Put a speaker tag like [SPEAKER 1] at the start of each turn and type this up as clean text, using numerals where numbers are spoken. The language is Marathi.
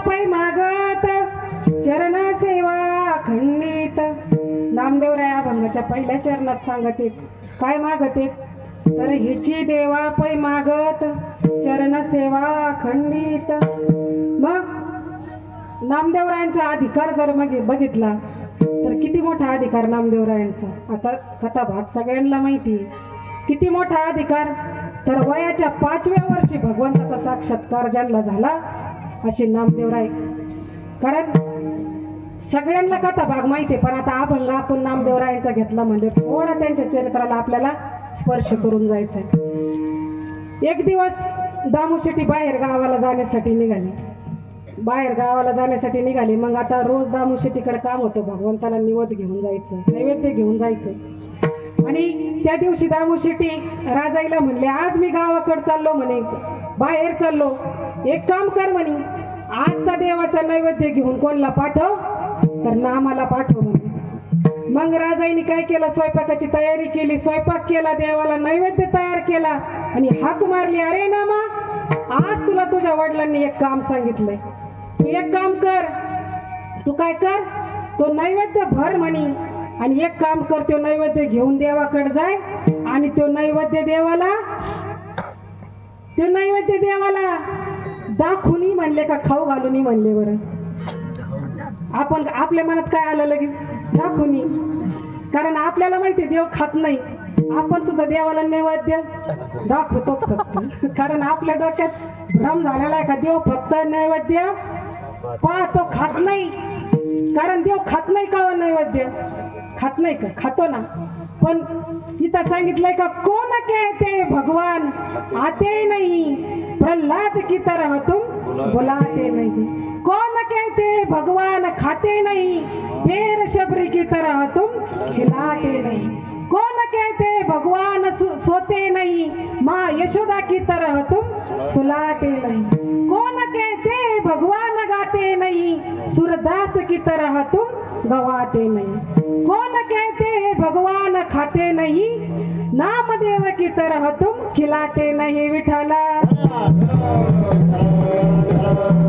[SPEAKER 1] पै मागत चरण सेवा खंडित. नामदेवराय अभंगाच्या पहिल्या चरणात सांगते काय मागते तर हिची देवा पै मागत चरण सेवा खंडित. मग नामदेवरायांचा अधिकार जर मग बघितला तर किती मोठा अधिकार नामदेवरायांचा. आता कथा भाग सगळ्यांना माहिती किती मोठा अधिकार. तर वयाच्या 5व्या वर्षी भगवंताचा साक्षात्कार ज्यांना झाला असे नामदेवराय. कारण सगळ्यांना कथा भाग माहिती पण आता अभंग आपण नामदेवरायांचा घेतला म्हणजे थोडा त्यांच्या चरित्राला आपल्याला स्पर्श करून जायचा आहे. एक दिवस दामूशेट्टी बाहेर गावाला जाण्यासाठी निघाले. मग आता रोज दामूशेट्टीकडे काम होतं, भगवंताला निवद घेऊन जायचं, नैवेद्य घेऊन जायचं. आणि त्या दिवशी दामूशेट्टी राजाईला म्हणले आज मी गावाकडे चाललो म्हणे, बाहेर चाललो, एक काम कर म्हणे, आजचा देवाचा नैवेद्य घेऊन कोणला पाठव तर नामाला पाठव म्हणे. मग राजाईने काय केलं, स्वयंपाकाची तयारी केली, स्वयंपाक केला, देवाला नैवेद्य तयार केला आणि हाक मारली, अरे नामा आज तुला तुझ्या वडिलांनी एक काम सांगितलंय, तू एक काम कर. तू काय कर, तो नैवेद्य भर म्हणे आणि एक काम कर, तो नैवेद्य घेऊन देवाकडे जाय आणि तो नैवेद्य देवाला दाखवून म्हणले का खाऊ घालून म्हणले. बरं आपण आपल्या मनात काय आलं लगेच दाखवून. कारण आपल्याला माहिती देव खात नाही, आपण सुद्धा देवाला नैवेद्य दाखवतो फक्त. कारण आपल्या डोक्यात भ्रम झालेला आहे का देव फक्त नैवेद्य पाहतो, खात नाही. कारण देव खात नाही का नैवेद्य, खात नाही का, खातो ना. पण इथं सांगितलंय का कोण कहते भगवान आते नहीं प्रल्हाद की तरह तुम बुलाते नहीं. कौन कहते भगवान खाते नहीं पेड़ शबरी की तरह तुम खिलाते नहीं. कौन कहते भगवान सोते नहीं माँ यशोदा की तरह तुम सुलाते नहीं. कौन कहते भगवान गाते नहीं सूरदास की तरह तुम गवाते नहीं. कौन कहते भगवान खाते नहीं नामदेव की तरह तुम खिलाते नहीं. विठला